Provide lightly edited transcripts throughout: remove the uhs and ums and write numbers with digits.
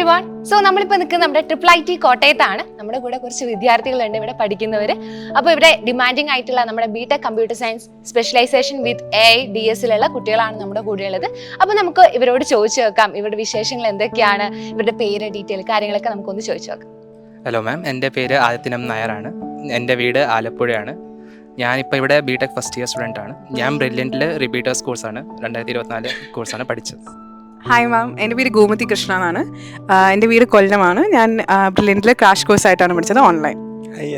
Everyone. So നമ്മളിപ്പോൾ നിൽക്കുന്നത് നമ്മുടെ IIIT കോട്ടയത്താണ്. നമ്മുടെ കൂടെ കുറച്ച് വിദ്യാർത്ഥികളുണ്ട് ഇവിടെ പഠിക്കുന്നവർ. അപ്പോൾ ഇവിടെ ഡിമാൻഡിങ് ആയിട്ടുള്ള നമ്മുടെ BTech കമ്പ്യൂട്ടർ സയൻസ് സ്പെഷ്യലൈസേഷൻ വിത്ത് AIDS കുട്ടികളാണ് നമ്മുടെ കൂടെയുള്ളത്. അപ്പോൾ നമുക്ക് ഇവരോട് ചോദിച്ചു നോക്കാം ഇവരുടെ വിശേഷങ്ങൾ എന്തൊക്കെയാണ്, ഇവരുടെ പേര്, ഡീറ്റെയിൽ കാര്യങ്ങളൊക്കെ നമുക്കൊന്ന് ചോദിച്ചു നോക്കാം. ഹലോ മാം, എൻ്റെ പേര് ആദിത്യനം നായരാണ്. എൻ്റെ വീട് ആലപ്പുഴയാണ്. ഞാനിപ്പോൾ ഇവിടെ BTech ഫസ്റ്റ് ഇയർ സ്റ്റുഡൻ്റ് ആണ്. ഞാൻ ബ്രില്യൻറ്റിൽ റിപ്പീറ്റേഴ്സ് കോഴ്സാണ് 2024 കോഴ്സാണ് പഠിച്ചത്. ഹായ് മാം, എൻ്റെ പേര് ഗോമതി കൃഷ്ണ എന്നാണ്. എൻ്റെ വീട് കൊല്ലമാണ്. ഞാൻ ബ്രില്യൻറ്റിൽ ക്രാഷ് കോഴ്സായിട്ടാണ് പഠിച്ചത് ഓൺലൈൻ.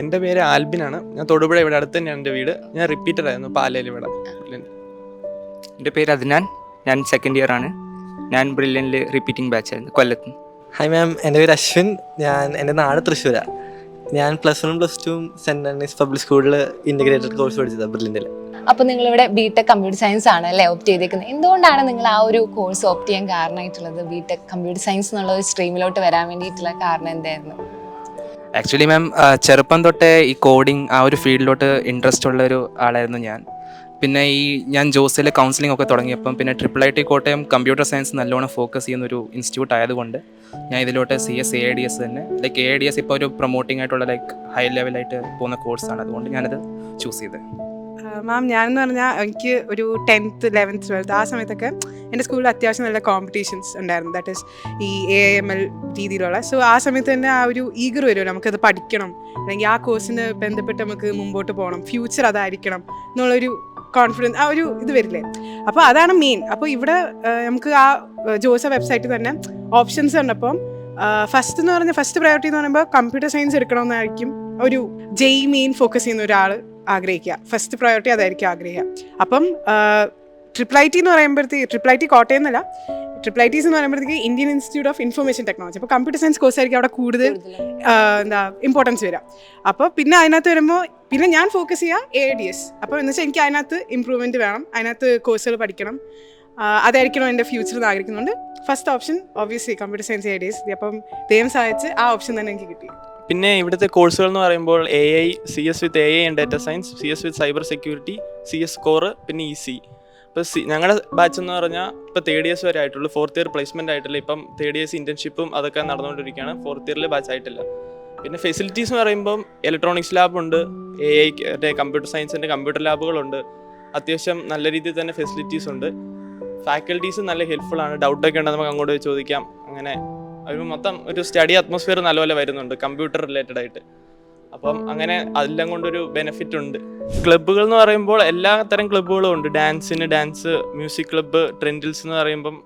എൻ്റെ പേര് ആൽബിനാണ്. ഞാൻ തൊടുപുഴ ഇവിടെ അടുത്ത് തന്നെയാണ് എൻ്റെ വീട്. ഞാൻ റിപ്പീറ്റർ ആയിരുന്നു പാലയിൽ ഇവിടെ. എൻ്റെ പേര് അദ്നാൻ, ഞാൻ സെക്കൻഡ് ഇയർ ആണ്. ഞാൻ ബ്രില്യൻറ്റിൽ റിപ്പീറ്റിംഗ് ബാച്ച് ആയിരുന്നു കൊല്ലത്ത്. ഹായ് മാം, എൻ്റെ പേര് അശ്വിൻ. എൻ്റെ നാട് തൃശ്ശൂരാണ്. ഞാൻ +1 +2 സെൻറ് ആൻഡ്രീസ് പബ്ലിക് സ്കൂളിൽ ഇൻ്റഗ്രേറ്റഡ് കോഴ്സ് പഠിച്ചത് ബ്രില്യൻറ്റിൽ. അപ്പോൾ നിങ്ങളിവിടെ BTech കമ്പ്യൂട്ടർ സയൻസ് ആണ് അല്ലേ ഓപ്റ്റ് ചെയ്തേക്കുന്നത്. എന്തുകൊണ്ടാണ് നിങ്ങൾ ആ ഒരു കോഴ്സ് ഓപ്റ്റ് ചെയ്യാൻ കാരണമായിട്ടുള്ളത്? BTech കമ്പ്യൂട്ടർ സയൻസ് എന്നുള്ള ഒരു സ്ട്രീമിലോട്ട് വരാൻ വേണ്ടിയിട്ടുള്ള കാരണം എന്തായിരുന്നു? ആക്ച്വലി മാം, ചെറുപ്പം തൊട്ടേ ഈ കോഡിങ് ആ ഒരു ഫീൽഡിലോട്ട് ഇൻട്രസ്റ്റ് ഉള്ള ഒരു ആളായിരുന്നു ഞാൻ. പിന്നെ ഞാൻ ജോസിൽ കൗൺസിലിംഗ് ഒക്കെ തുടങ്ങിയപ്പം പിന്നെ IIIT കോട്ടയം കമ്പ്യൂട്ടർ സയൻസ് നല്ലോണം ഫോക്കസ് ചെയ്യുന്ന ഒരു ഇൻസ്റ്റിറ്റ്യൂട്ട് ആയതുകൊണ്ട് ഞാൻ ഇതിലോട്ട് CS AADS തന്നെ AADS ഇപ്പോൾ ഒരു പ്രൊമോട്ടിംഗ് ആയിട്ടുള്ള ഹൈ ലെവലായിട്ട് പോകുന്ന കോഴ്സാണ്. അതുകൊണ്ട് ഞാനത് ചൂസ് ചെയ്തത്. മാം, ഞാനെന്ന് പറഞ്ഞാൽ എനിക്ക് ഒരു 10th 11th 12th ആ സമയത്തൊക്കെ എൻ്റെ സ്കൂളിൽ അത്യാവശ്യം നല്ല കോമ്പറ്റീഷൻസ് ഉണ്ടായിരുന്നു. ദാറ്റ് ഈസ് ഈ AIML രീതിയിലുള്ള. സോ ആ സമയത്ത് തന്നെ ആ ഒരു ഈഗർ വരുമല്ലോ, നമുക്കത് പഠിക്കണം, അല്ലെങ്കിൽ ആ കോഴ്സിന് ബന്ധപ്പെട്ട് നമുക്ക് മുമ്പോട്ട് പോകണം, ഫ്യൂച്ചർ അതായിരിക്കണം എന്നുള്ളൊരു കോൺഫിഡൻസ്, ആ ഒരു ഇത് വരില്ലേ. അപ്പോൾ അതാണ് മെയിൻ. അപ്പോൾ ഇവിടെ നമുക്ക് ആ ജോസ വെബ്സൈറ്റിൽ തന്നെ ഓപ്ഷൻസ് കണ്ടപ്പം ഫസ്റ്റ് പ്രയോറിറ്റി എന്ന് പറയുമ്പോൾ കമ്പ്യൂട്ടർ സയൻസ് എടുക്കണമെന്നായിരിക്കും ഒരു മെയിൻ ഫോക്കസ് ചെയ്യുന്ന ഒരാൾ ആഗ്രഹിക്കുക. ഫസ്റ്റ് പ്രയോറിറ്റി അതായിരിക്കും ആഗ്രഹിക്കുക. അപ്പം IIIT എന്ന് പറയുമ്പോഴത്തേക്ക് IIIT കോട്ടയം എന്നല്ല, IIITs എന്ന് പറയുമ്പോഴത്തേക്ക് Indian institute of information technology. അപ്പോൾ കമ്പ്യൂട്ടർ സയൻസ് കോഴ്സ് ആയിരിക്കും അവിടെ കൂടുതൽ ഇമ്പോർട്ടൻസ് വരിക. അപ്പോൾ പിന്നെ അതിനകത്ത് വരുമ്പോൾ പിന്നെ ഞാൻ ഫോക്കസ് ചെയ്യുക AADS. അപ്പോൾ എന്ന് വെച്ചാൽ എനിക്ക് അതിനകത്ത് ഇമ്പ്രൂവ്മെൻറ്റ് വേണം, അതിനകത്ത് കോഴ്സുകൾ പഠിക്കണം, അതായിരിക്കണം എൻ്റെ ഫ്യൂച്ചർ ആഗ്രഹിക്കുന്നുണ്ട്. First option obviously computer science AADS. അപ്പം ദൈവം സഹായിച്ച് ആ ഓപ്ഷൻ തന്നെ എനിക്ക് കിട്ടി. പിന്നെ ഇവിടുത്തെ കോഴ്സുകൾ എന്ന് പറയുമ്പോൾ AI, CS with AI and data science, CS with cyber security, CS core, പിന്നെ EC. ഇപ്പോൾ ഞങ്ങളുടെ ബാച്ച് എന്ന് പറഞ്ഞാൽ ഇപ്പോൾ 3rd years വരെ ആയിട്ടുള്ളൂ. 4th year പ്ലേസ്മെൻറ്റ് ആയിട്ടില്ല. ഇപ്പം 3rd years ഇൻറ്റേൺഷിപ്പും അതൊക്കെ നടന്നുകൊണ്ടിരിക്കുകയാണ്. 4th year ബാച്ച് ആയിട്ടില്ല. പിന്നെ ഫെസിലിറ്റീസ് എന്ന് പറയുമ്പം ഇലക്ട്രോണിക്സ് ലാബുണ്ട്, AI കമ്പ്യൂട്ടർ സയൻസിൻ്റെ കമ്പ്യൂട്ടർ ലാബുകളുണ്ട്. അത്യാവശ്യം നല്ല രീതിയിൽ തന്നെ ഫെസിലിറ്റീസ് ഉണ്ട്. ഫാക്കൽറ്റീസ് നല്ല ഹെൽപ്ഫുൾ ആണ്. ഡൗട്ടൊക്കെ ഉണ്ടെങ്കിൽ നമുക്ക് അങ്ങോട്ട് ചോദിക്കാം. അങ്ങനെ ഒരു മൊത്തം ഒരു സ്റ്റഡി അറ്റ്മോസ്ഫിയർ നല്ലപോലെ വരുന്നുണ്ട് കമ്പ്യൂട്ടർ റിലേറ്റഡ് ആയിട്ട്. അപ്പം അങ്ങനെ അതെല്ലാം കൊണ്ടൊരു ബെനിഫിറ്റ് ഉണ്ട്. ക്ലബ്ബുകൾ എന്ന് പറയുമ്പോൾ എല്ലാ തരം ക്ലബ്ബുകളും ഉണ്ട്. ഡാൻസ്, മ്യൂസിക് ക്ലബ്ബ്, ട്രെൻഡിൽസ് എന്ന് പറയുമ്പം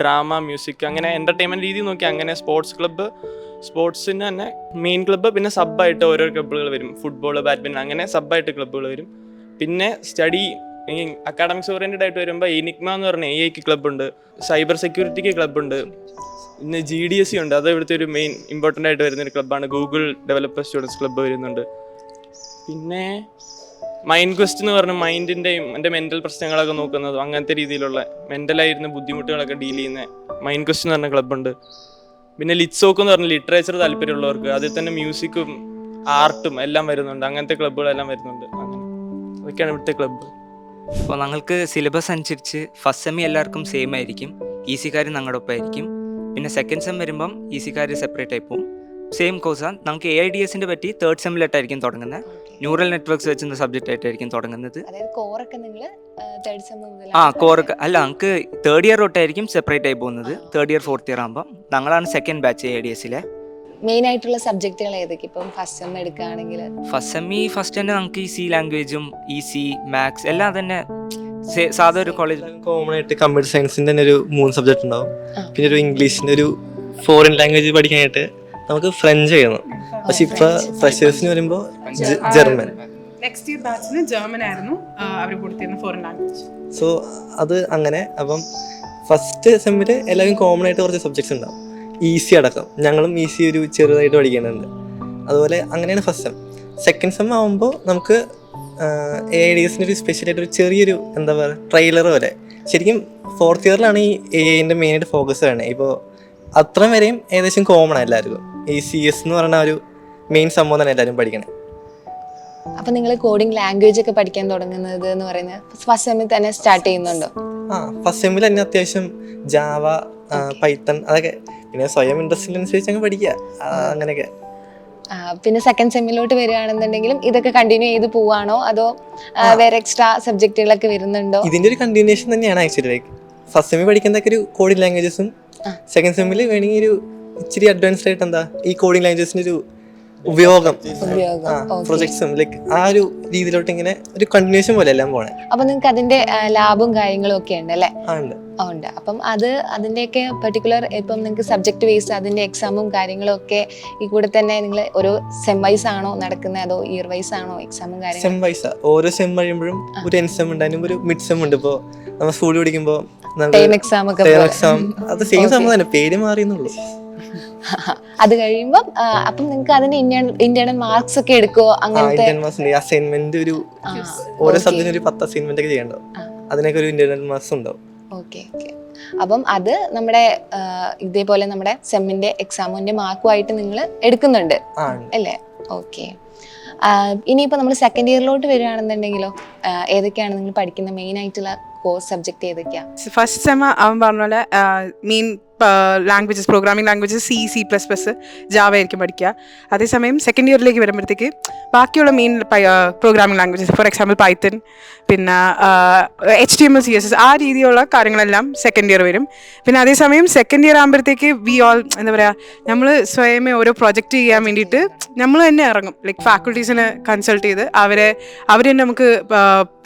ഡ്രാമ, മ്യൂസിക്, അങ്ങനെ എൻ്റർടൈൻമെൻറ്റ് രീതി നോക്കി അങ്ങനെ സ്പോർട്സ് ക്ലബ്ബ്, സ്പോർട്സിന് തന്നെ മെയിൻ ക്ലബ്ബ്, പിന്നെ സബ്ബായിട്ട് ഓരോ ക്ലബ്ബുകൾ വരും. ഫുട്ബോൾ, ബാഡ്മിൻ്റൺ, അങ്ങനെ സബ്ബായിട്ട് ക്ലബ്ബുകൾ വരും. പിന്നെ സ്റ്റഡി അക്കാഡമിക്സ് ഓറിയൻറ്റഡ് ആയിട്ട് വരുമ്പോൾ എനിഗ്മ എന്ന് പറഞ്ഞ AIക്ക് ക്ലബ്ബുണ്ട്, സൈബർ സെക്യൂരിറ്റിക്ക് ക്ലബ്ബുണ്ട്, പിന്നെ GDSC ഉണ്ട്. അത് ഇവിടുത്തെ ഒരു മെയിൻ ഇമ്പോർട്ടൻ്റ് ആയിട്ട് വരുന്നൊരു ക്ലബ്ബാണ്. ഗൂഗിൾ ഡെവലപ്പർ സ്റ്റുഡൻസ് ക്ലബ്ബ് വരുന്നുണ്ട്. പിന്നെ മൈൻഡ് ക്വസ്റ്റ് എന്ന് പറഞ്ഞ മൈൻഡിൻ്റെയും എൻ്റെ മെൻ്റൽ പ്രശ്നങ്ങളൊക്കെ നോക്കുന്നതും അങ്ങനത്തെ രീതിയിലുള്ള മെൻ്റലായിരുന്ന ബുദ്ധിമുട്ടുകളൊക്കെ ഡീൽ ചെയ്യുന്ന മൈൻഡ് ക്വസ്റ്റ് എന്ന് പറഞ്ഞ ക്ലബ്ബുണ്ട്. പിന്നെ ലിറ്റ്സോക്ക് എന്ന് പറഞ്ഞ ലിറ്ററേച്ചർ താല്പര്യമുള്ളവർക്ക് അതിൽ തന്നെ മ്യൂസിക്കും ആർട്ടും എല്ലാം വരുന്നുണ്ട്. അങ്ങനത്തെ ക്ലബ്ബുകളെല്ലാം വരുന്നുണ്ട്. അങ്ങനെ അതൊക്കെയാണ് ഇവിടുത്തെ ക്ലബ്ബ്. അപ്പോൾ ഞങ്ങൾക്ക് സിലബസ് അനുസരിച്ച് ഫസ്റ്റ് സെമ്മി എല്ലാവർക്കും സെയിം ആയിരിക്കും. ഈസിക്കാർ ഞങ്ങളുടെ ഒപ്പമായിരിക്കും. പിന്നെ സെക്കൻഡ് സെം വരുമ്പം ഈസിക്കാർ സെപ്പറേറ്റ് ആയി പോകും. സെയിം കോഴ്സാണ്. നമുക്ക് AIDSൻ്റെ പറ്റി 3rd സെമ്മിലായിട്ടായിരിക്കും തുടങ്ങുന്നത്. ന്യൂറൽ നെറ്റ്വർക്ക്സ് വെച്ചുന്ന സബ്ജക്റ്റ് ആയിട്ടായിരിക്കും തുടങ്ങുന്നത്. കോറൊക്കെ അല്ല, നമുക്ക് 3rd year തൊട്ടായിരിക്കും സെപ്പറേറ്റ് ആയി പോകുന്നത്. 3rd year 4th year ആകുമ്പോൾ ഞങ്ങളാണ് സെക്കൻഡ് ബാച്ച് AIDSലെ. മെയിൻ ആയിട്ടുള്ള സബ്ജക്റ്റുകൾ ഏതൊക്കെ? ഇപ്പം ഫസ്റ്റ് സെം എടുക്കുകയാണെങ്കിൽ ഫസ്റ്റ് തന്നെ നമുക്ക് C ലാംഗ്വേജും EC, മാത്സ് എല്ലാം തന്നെ സാധാ ഒരു കോളേജ് കോമൺ ആയിട്ട് കമ്പ്യൂട്ടർ സയൻസിൻ്റെ തന്നെ ഒരു 3 സബ്ജക്റ്റ് ഉണ്ടാവും. പിന്നെ ഒരു ഇംഗ്ലീഷിൻ്റെ ഒരു ഫോറിൻ ലാംഗ്വേജ് പഠിക്കാനായിട്ട് നമുക്ക് ഫ്രഞ്ച് ചെയ്യണം. പക്ഷെ ഇപ്പോൾ ഫ്രഷേഴ്സിന് വരുമ്പോൾ ജർമ്മൻ. നെക്സ്റ്റ് ഇയർ ബാച്ചിന് ജർമ്മൻ ആയിരുന്നു അവർ കൊടുത്തിരുന്ന ഫോറിൻ ലാംഗ്വേജ്. സോ അത് അങ്ങനെ. അപ്പം ഫസ്റ്റ് സെമ്മിൽ എല്ലാവരും കോമൺ ആയിട്ട് കുറച്ച് സബ്ജക്ട്സ് ഉണ്ടാവും. EC അടക്കം ഞങ്ങളും EC ഒരു ചെറുതായിട്ട് പഠിക്കുന്നുണ്ട്. അതുപോലെ അങ്ങനെയാണ് ഫസ്റ്റ് സെം. സെക്കൻഡ് സെം ആകുമ്പോൾ നമുക്ക് AIDSൻ്റെ ഒരു സ്പെഷ്യലായിട്ട് ഒരു ചെറിയൊരു എന്താ പറയുക ട്രെയിലർ പോലെ. ശരിക്കും 4th yearലാണ് ഈ AIൻ്റെ മെയിനായിട്ട് ഫോക്കസ് വേണേ. ഇപ്പോൾ അത്രയും വരെയും ഏകദേശം കോമൺ ആണ് എല്ലാവർക്കും. ഈ CS എന്ന് പറയുന്ന ഒരു മെയിൻ സംഭവം തന്നെ എല്ലാവരും പഠിക്കണേ. അപ്പൊ നിങ്ങൾ കോഡിംഗ് ലാംഗ്വേജ് ഒക്കെ പഠിക്കാൻ തുടങ്ങുന്നത് എന്ന് പറയുന്നത് ഫസ്റ്റ് സെമ്മിൽ തന്നെ സ്റ്റാർട്ട് ചെയ്യുന്നുണ്ടോ? ഫസ്റ്റ് സെമ്മിൽ തന്നെ അത്യാവശ്യം ജാവ, പൈത്തൺ അതൊക്കെ, പിന്നെ സ്വയം ഇൻട്രസ്റ്റിനനുസരിച്ച് അങ്ങ് പഠിക്കുക, അങ്ങനെയൊക്കെ. പിന്നെ സെക്കൻഡ് സെമ്മിലോട്ട് വരികയാണെന്നുണ്ടെങ്കിലും ഇതൊക്കെ കണ്ടിന്യൂ ചെയ്ത് പോവാണോ അതോ വേറെ എക്സ്ട്രാ സബ്ജക്റ്റുകളൊക്കെ വരുന്നുണ്ടോ? ഇതിന്റെ ഒരു കണ്ടിന്യൂഷൻ തന്നെയാണ് ആക്ച്വലി. ലൈക്ക് ഫസ്റ്റ് സെമ്മിൽ പഠിക്കുന്നതൊക്കെ ഒരു കോഡിംഗ് ലാംഗ്വേജസും സെക്കൻഡ് സെമ്മിൽ വേണമെങ്കിൽ ഒരു ഇച്ചിരി അഡ്വാൻസ്ഡ് ആയിട്ട് എന്താ ഈ കോഡിംഗ് ലാംഗ്വേജിന്റെ ഒരു ഉപയോഗം, പ്രൊജക്ട്സും ലൈക്ക് ആ ഒരു രീതിയിലോട്ട് ഇങ്ങനെ ഒരു കണ്ടിന്യൂഷൻ പോലെ എല്ലാം പോണേ. അപ്പൊ നിങ്ങൾക്ക് അതിന്റെ ലാബും കാര്യങ്ങളും ഒക്കെ ഉണ്ട് അല്ലേ? ഉണ്ട്. അപ്പം അതിന്റെയൊക്കെ പെർട്ടിക്കുലർ ഇപ്പം നിങ്ങൾക്ക് സബ്ജക്ട് വൈസ് അതിന്റെ എക്സാമും കാര്യങ്ങളും ഒക്കെ ഈ കൂടെ തന്നെ നിങ്ങൾ ഓരോ സെം വൈസ് ആണോ നടക്കുന്നത് അതോ ഇയർ വൈസ് ആണോ എക്സാമും കാര്യങ്ങളും? സെം വൈസാ. ഓരോ സെം കഴിയുമ്പോഴും ഒരു എൻ സെം ഉണ്ട്, അതിനും ഒരു മിഡ് സെം ഉണ്ട്. ഇപ്പോൾ നമ്മൾ സ്കൂളിൽ പഠിക്കുമ്പോൾ എക്സാം ഒക്കെ അത് സെയിം സംഭവം തന്നെ, പേര് മാറിയെന്നുള്ളൂ. അത് കഴിയുമ്പോൾ അപ്പം നിങ്ങൾക്ക് അതിന്റെ ഇന്റേണൽ മാർക്സ് ഒക്കെ എടുക്കുവോ? അങ്ങനത്തെ അസൈൻമെന്റ് ഒരു ഓരോ സബ്ജക്റ്റിന് ഒരു 10 അസൈൻമെന്റ് ഒക്കെ ചെയ്യണ്ടോ, അതിനൊക്കെ ഒരു ഇന്റേണൽ മാർക്സ് ഉണ്ടാവും. ഓക്കെ. അപ്പം അത് നമ്മുടെ ഇതേപോലെ നമ്മുടെ സെമ്മിന്റെ എക്സാമിന്റെ മാർക്കുമായിട്ട് നിങ്ങൾ എടുക്കുന്നുണ്ട് അല്ലേ? ഓക്കെ. ഇനിയിപ്പോൾ നമ്മൾ സെക്കൻഡ് ഇയറിലോട്ട് വരികയാണെന്നുണ്ടെങ്കിലോ ഏതൊക്കെയാണ് നിങ്ങൾ പഠിക്കുന്ന മെയിൻ ആയിട്ടുള്ള കോഴ്സ് സബ്ജക്ട് ഏതൊക്കെയാണ്? ഫസ്റ്റ് സെം അവൻ പറഞ്ഞ പോലെ main languages, programming languages C++, Java ആയിരിക്കും പഠിക്കുക. അതേസമയം സെക്കൻഡ് ഇയറിലേക്ക് വരുമ്പോഴത്തേക്ക് ബാക്കിയുള്ള main programming languages, for example Python, പിന്നെ HTML, CSS ആ രീതിയിലുള്ള കാര്യങ്ങളെല്ലാം സെക്കൻഡ് ഇയർ വരും. പിന്നെ അതേസമയം സെക്കൻഡ് ഇയർ ആകുമ്പോഴത്തേക്ക് എന്താ പറയുക, നമ്മൾ സ്വയമേ ഓരോ പ്രൊജക്റ്റ് ചെയ്യാൻ വേണ്ടിയിട്ട് നമ്മൾ തന്നെ ഇറങ്ങും. ലൈക്ക് ഫാക്കൽറ്റീസിനെ കൺസൾട്ട് ചെയ്ത് അവർ തന്നെ നമുക്ക്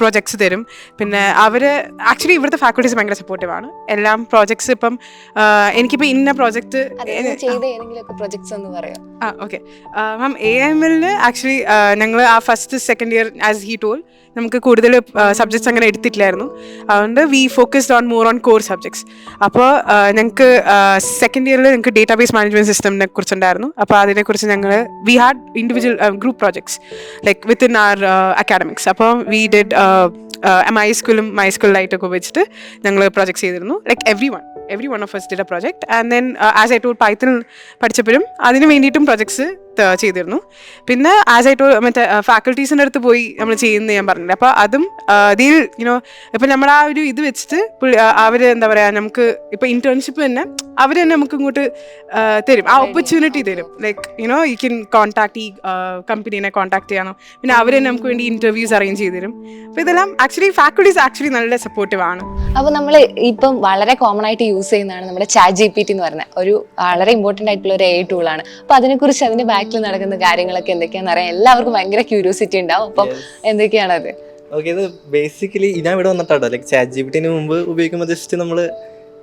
പ്രൊജക്ട്സ് തരും. പിന്നെ ആക്ച്വലി ഇവിടുത്തെ ഫാക്കൽറ്റീസ് ഭയങ്കര സപ്പോർട്ടീവാണ്. എല്ലാം പ്രോജക്ട്സ് ഇപ്പം എനിക്കിപ്പോൾ ഇന്ന project okay ma'am AML actually ഞങ്ങൾ ആ first second year as he told നമുക്ക് കൂടുതൽ സബ്ജക്ട്സ് അങ്ങനെ എടുത്തിട്ടില്ലായിരുന്നു. അതുകൊണ്ട് we focused on more on core subjects. അപ്പോൾ ഞങ്ങൾക്ക് സെക്കൻഡ് ഇയറിൽ ഞങ്ങൾക്ക് ഡേറ്റാബേസ് മാനേജ്മെൻറ്റ് സിസ്റ്റമിനെ കുറിച്ചുണ്ടായിരുന്നു. അപ്പോൾ അതിനെക്കുറിച്ച് ഞങ്ങൾ we had individual group projects like within our academics. അപ്പോൾ വി ഡിഡ് MySQLായിട്ടൊക്കെ വെച്ചിട്ട് ഞങ്ങൾ പ്രോജക്ട്സ് ചെയ്തിരുന്നു. Like every one of us did a project. And then as I told Python പഠിച്ചപ്പോഴും അതിന് വേണ്ടിയിട്ടും പ്രൊജക്ട്സ് ചെയ്തിരുന്നു. പിന്നെ ആസ് ഐ ടോൾ മറ്റേ ഫാക്കൽറ്റീസിൻ്റെ അടുത്ത് പോയി നമ്മൾ ചെയ്യുന്നത് ഞാൻ പറഞ്ഞില്ല. അപ്പോൾ അതും ഇപ്പം നമ്മൾ ആ ഒരു ഇത് വെച്ചിട്ട് അവർ എന്താ പറയുക, നമുക്ക് ഇപ്പോൾ ഇന്റേൺഷിപ്പ് തന്നെ അവർ തന്നെ നമുക്ക് ഇങ്ങോട്ട് തരും, ആ ഓപ്പർച്യൂണിറ്റി തരും. ലൈക്ക് യു ക്യാൻ കോൺടാക്ട് ഈ കമ്പനീനെ കോൺടാക്ട് ചെയ്യണം. പിന്നെ അവർ തന്നെ നമുക്ക് വേണ്ടി ഇന്റർവ്യൂസ് അറേഞ്ച് ചെയ്ത് തരും. അപ്പോൾ ഇതെല്ലാം ആക്ച്വലി ഫാക്കൽറ്റീസ് ആക്ച്വലി നല്ല സപ്പോർട്ടീവ് ആണ്. അപ്പോൾ നമ്മൾ ഇപ്പം വളരെ കോമൺ ആയിട്ട് യൂസ് ചെയ്യുന്നതാണ് നമ്മുടെ ChatGPT എന്ന് പറഞ്ഞ ഒരു വളരെ ഇമ്പോർട്ടൻ്റ് ആയിട്ടുള്ള ഒരു AI ടൂളാണ്. അപ്പോൾ അതിനെക്കുറിച്ച് അതിൻ്റെ ബാക്കിൽ നടക്കുന്ന കാര്യങ്ങളൊക്കെ എന്തൊക്കെയാണെന്ന് അറിയാൻ എല്ലാവർക്കും ഭയങ്കര ക്യൂരിയോസിറ്റി ഉണ്ടാവും. അപ്പം എന്തൊക്കെയാണത്? ഓക്കെ, ഇത് ബേസിക്കലി ഞാൻ ഇവിടെ വന്നിട്ടാട്ടോ ലൈക്ക് ChatGPTന് മുമ്പ് ഉപയോഗിക്കുമ്പോൾ ജസ്റ്റ് നമ്മൾ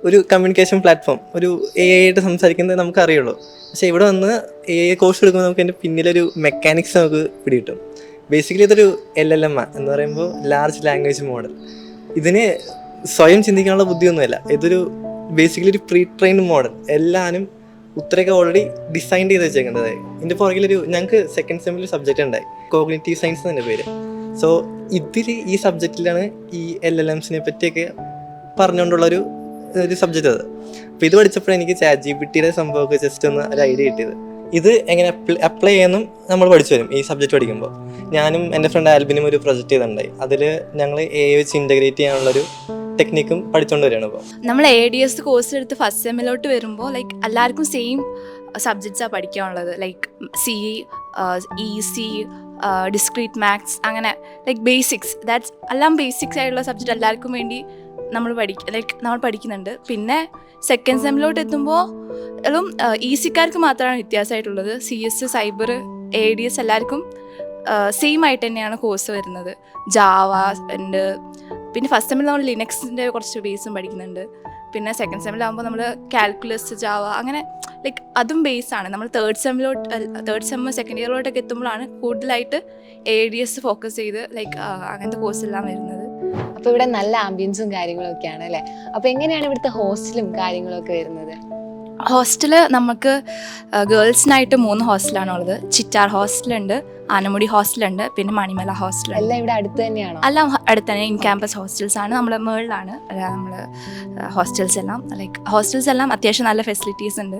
ഒരു കമ്മ്യൂണിക്കേഷൻ പ്ലാറ്റ്ഫോം, ഒരു AI ആയിട്ട് സംസാരിക്കുന്നത് നമുക്ക് അറിയുള്ളൂ. പക്ഷേ ഇവിടെ വന്ന് AI കോഴ്സ് എടുക്കുമ്പോൾ നമുക്ക് അതിൻ്റെ പിന്നിലൊരു മെക്കാനിക്സ് നമുക്ക് പിടികിട്ടും. ബേസിക്കലി ഇതൊരു LLM എന്ന് പറയുമ്പോൾ ലാർജ് ലാംഗ്വേജ് മോഡൽ. ഇതിന് സ്വയം ചിന്തിക്കാനുള്ള ബുദ്ധിയൊന്നുമില്ല. ഇതൊരു ബേസിക്കലി ഒരു പ്രീ ട്രെയിൻഡ് മോഡൽ. എല്ലാവരും ഉത്തരമൊക്കെ ഓൾറെഡി ഡിസൈൻ ചെയ്ത് വെച്ചേക്കേണ്ടതായി. ഇതിൻ്റെ പുറകിലൊരു ഞങ്ങൾക്ക് സെക്കൻഡ് സെമ്മിൽ സബ്ജക്റ്റ് ഉണ്ടായി, കോഗ്നിറ്റീവ് സയൻസ് തന്നെ പേര്. സോ ഈ സബ്ജക്റ്റിലാണ് ഈ LLMസിനെ പറ്റിയൊക്കെ പറഞ്ഞുകൊണ്ടുള്ളൊരു സബ്ജക്റ്റ് അത്. അപ്പോൾ ഇത് പഠിച്ചപ്പോഴാണ് എനിക്ക് ChatGPTയുടെ സംഭവമൊക്കെ ജസ്റ്റ് ഒന്ന് ഒരു ഐഡിയ കിട്ടിയത്. ഇത് എങ്ങനെ അപ്ലൈ ചെയ്യാമെന്നും നമ്മൾ പഠിച്ചു വരും ഈ സബ്ജക്റ്റ് പഠിക്കുമ്പോൾ. ഞാനും എൻ്റെ ഫ്രണ്ട് ആൽബിനും ഒരു പ്രൊജക്റ്റ് ചെയ്തിട്ടുണ്ടായി. അതിൽ ഞങ്ങൾ AI വെച്ച് ഇൻ്റഗ്രേറ്റ് ചെയ്യാനുള്ളൊരു ടെക്നിക്കും പഠിച്ചുകൊണ്ട് വരികയാണ്. ഇപ്പോൾ നമ്മൾ ADS കോഴ്സ് എടുത്ത് ഫസ്റ്റ് സെമ്മിലോട്ട് വരുമ്പോൾ ലൈക്ക് എല്ലാവർക്കും സെയിം സബ്ജക്ട്സാണ് പഠിക്കാനുള്ളത്. Like CE, EC, discrete maths, അങ്ങനെ ലൈക്ക് ബേസിക്സ്, ദാറ്റ്സ് എല്ലാം ബേസിക്സ് ആയിട്ടുള്ള സബ്ജക്റ്റ് എല്ലാവർക്കും വേണ്ടി നമ്മൾ പഠിക്കുന്നുണ്ട്. പിന്നെ സെക്കൻഡ് സെമ്മിലോട്ട് എത്തുമ്പോൾ എല്ലാം ഈസിക്കാർക്ക് മാത്രമാണ് വ്യത്യാസമായിട്ടുള്ളത്. CS, സൈബർ, ADS എല്ലാവർക്കും സെയിം ആയിട്ട് തന്നെയാണ് കോഴ്സ് വരുന്നത്. ജാവ ഉണ്ട്. പിന്നെ ഫസ്റ്റ് സെമ്മിൽ നമ്മൾ ലിനക്സിൻ്റെ കുറച്ച് ബേസും പഠിക്കുന്നുണ്ട്. പിന്നെ സെക്കൻഡ് സെമ്മിലാകുമ്പോൾ നമ്മൾ കാൽക്കുലസ്, ജാവ അങ്ങനെ ലൈക്ക് അതും ബേസാണ്. നമ്മൾ തേർഡ് സെമ്മ് സെക്കൻഡ് ഇയറിലോട്ടൊക്കെ എത്തുമ്പോഴാണ് കൂടുതലായിട്ട് ADS ഫോക്കസ് ചെയ്ത് ലൈക്ക് അങ്ങനത്തെ കോഴ്സ് എല്ലാം വരുന്നത്. അപ്പോൾ ഇവിടെ നല്ല ആംബിയൻസും കാര്യങ്ങളൊക്കെയാണ് അല്ലേ? അപ്പോൾ എങ്ങനെയാണ് ഇവിടുത്തെ ഹോസ്റ്റലും കാര്യങ്ങളൊക്കെ വരുന്നത്? ഹോസ്റ്റല് നമുക്ക് ഗേൾസിനായിട്ട് 3 ഹോസ്റ്റലാണുള്ളത്. ചിറ്റാർ ഹോസ്റ്റലുണ്ട്, ആനമുടി ഹോസ്റ്റലുണ്ട്, പിന്നെ മണിമല ഹോസ്റ്റലുണ്ട്. എല്ലാം ഇവിടെ അടുത്ത് തന്നെയാണോ? എല്ലാം അടുത്ത് തന്നെ ഇൻ ക്യാമ്പസ് ഹോസ്റ്റൽസ് ആണ്. നമ്മുടെ മേളിലാണ് നമ്മൾ ഹോസ്റ്റൽസ് എല്ലാം അത്യാവശ്യം നല്ല ഫെസിലിറ്റീസ് ഉണ്ട്.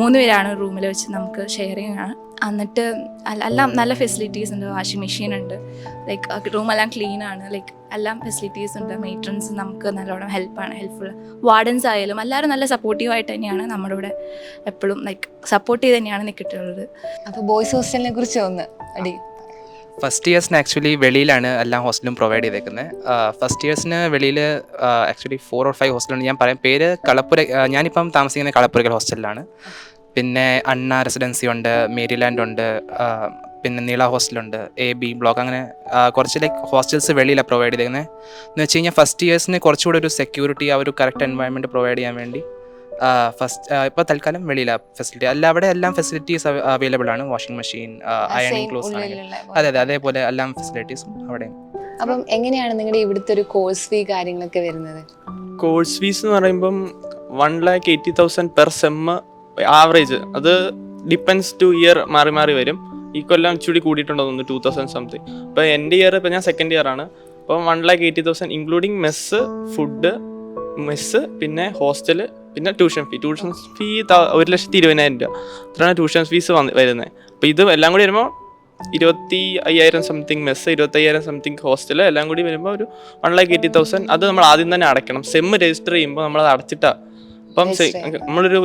3 പേരാണ് റൂമിൽ വെച്ച് നമുക്ക് ഷെയറിങ് ആണ്. എന്നിട്ട് എല്ലാം നല്ല ഫെസിലിറ്റീസ് ഉണ്ട്. വാഷിംഗ് മെഷീൻ ഉണ്ട്, ലൈക്ക് റൂമെല്ലാം ക്ലീൻ ആണ്, ലൈക്ക് എല്ലാം ഫെസിലിറ്റീസ് ഉണ്ട്. മെയ്ട്രൻസ് നമുക്ക് നല്ലോണം ഹെൽപ്ഫുൾ. വാർഡൻസ് ആയാലും എല്ലാവരും നല്ല സപ്പോർട്ടീവായിട്ട് തന്നെയാണ് നമ്മുടെ ഇവിടെ എപ്പോഴും ലൈക്ക് സപ്പോർട്ട് ചെയ്ത് തന്നെയാണ് നിൽക്കിട്ടുള്ളത്. അപ്പോൾ ബോയ്സ് ഹോസ്റ്റലിനെ കുറിച്ച് ഒന്ന് അടി. ഫസ്റ്റ് ഇയേഴ്സിന് ആക്ച്വലി വെളിയിലാണ് എല്ലാ ഹോസ്റ്റലും പ്രൊവൈഡ് ചെയ്തേക്കുന്നത്. ഫസ്റ്റ് ഇയേഴ്സിന് വെളിയിൽ ആക്ച്വലി 4 or 5 ഹോസ്റ്റലുണ്ട്. ഞാൻ പറയാം പേര് കളപ്പുര. ഞാനിപ്പം താമസിക്കുന്നത് കളപ്പുരയ്ക്കൽ ഹോസ്റ്റലിലാണ്. പിന്നെ അണ്ണ റെസിഡൻസി ഉണ്ട്, മേരിലാൻഡ് ഉണ്ട്, പിന്നെ നീള ഹോസ്റ്റലുണ്ട്, AB ബ്ലോക്ക്, അങ്ങനെ കുറച്ച് ലൈക്ക് ഹോസ്റ്റൽസ് വെളിയിലാണ് പ്രൊവൈഡ് ചെയ്തേക്കുന്നത്. എന്ന് വെച്ച് കഴിഞ്ഞാൽ ഫസ്റ്റ് ഇയേഴ്സിന് കുറച്ചുകൂടെ ഒരു സെക്യൂരിറ്റി, ആ ഒരു കറക്റ്റ് എൻവയൺമെൻറ്റ് പ്രൊവൈഡ് ചെയ്യാൻ വേണ്ടി ഇപ്പോൾ തൽക്കാലം വെളിയിലാണ് ഫെസിലിറ്റി. അവിടെ എല്ലാം ഫെസിലിറ്റീസ് അവൈലബിൾ ആണ്. വാഷിംഗ് മെഷീൻ, അയണിങ് ക്ലോസ്, അതെ അതേപോലെ എല്ലാം ഫെസിലിറ്റീസും അവിടെ. അപ്പം എങ്ങനെയാണ് നിങ്ങളുടെ ഇവിടുത്തെ ഒരു കോഴ്സ് ഫീ കാര്യങ്ങളൊക്കെ വരുന്നത്? കോഴ്സ് ഫീസ് എന്ന് പറയുമ്പം 1,80,000 പെർ സെം ആവറേജ്. അത് ഡിപ്പെൻസ് ടു ഇയർ മാറി മാറി വരും. ഈ കൊല്ലം ഇച്ചിരി കൂടിയിട്ടുണ്ടോ തോന്നുന്നു, 2,000 സംതിങ്. ഇപ്പോൾ എൻ്റെ ഇയർ, ഇപ്പോൾ ഞാൻ സെക്കൻഡ് ഇയർ ആണ്. അപ്പം 1,80,000 ഇൻക്ലൂഡിങ് മെസ്സ്, ഫുഡ്, മെസ്സ്, പിന്നെ ഹോസ്റ്റൽ, പിന്നെ ട്യൂഷൻ ഫീ 1,20,000 രൂപ. അത്രയാണ് ട്യൂഷൻ ഫീസ് വരുന്നത്. അപ്പോൾ ഇത് എല്ലാം കൂടി വരുമ്പോൾ 25,000 സംതിങ് മെസ്സ്, 25,000 സംതിങ് ഹോസ്റ്റൽ, എല്ലാം കൂടി വരുമ്പോൾ ഒരു 1,80,000. അത് നമ്മൾ ആദ്യം തന്നെ അടയ്ക്കണം. സെം രജിസ്റ്റർ ചെയ്യുമ്പോൾ നമ്മളത് അടച്ചിട്ടാണ്. അപ്പം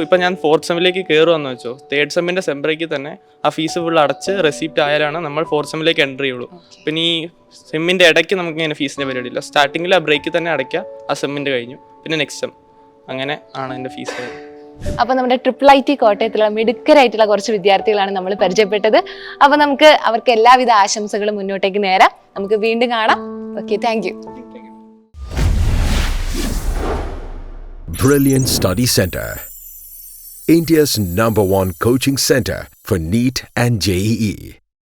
ഇപ്പം ഞാൻ 4th സെമ്മിലേക്ക് കയറുമെന്ന് വെച്ചോ, 3rd സെമ്മിൻ്റെ സെം ബ്രേക്കിൽ തന്നെ ആ ഫീസ് ഫുൾ അടച്ച് റെസിപ്റ്റ് ആയാലാണ് നമ്മൾ 4th സെമ്മിലേക്ക് എൻ്റർ ചെയ്യുള്ളൂ. പിന്നെ ഈ സെമ്മിൻ്റെ ഇടയ്ക്ക് നമുക്ക് ഇങ്ങനെ ഫീസിൻ്റെ പരിപാടിയില്ല. സ്റ്റാർട്ടിങ്ങിൽ ആ ബ്രേക്കിൽ തന്നെ അടയ്ക്കുക, ആ സെമ്മിൻ്റെ കഴിഞ്ഞു, പിന്നെ നെക്സ്റ്റ് സെം, അങ്ങനെ ആണ് എൻ്റെ ഫീസ്. അപ്പോൾ നമ്മുടെ IIIT കോട്ടയത്തുള്ള മിടുക്കരായിട്ടുള്ള കുറച്ച് വിദ്യാർത്ഥികളാണ് നമ്മൾ പരിചയപ്പെട്ടത്. അപ്പോൾ നമുക്ക് അവർക്ക് എല്ലാവിധ ആശംസകളും മുന്നോട്ടേക്ക് നേരാം. നമുക്ക് വീണ്ടും കാണാം. Okay, thank you. Brilliant Study Center, India's #1 coaching center for NEET and JEE.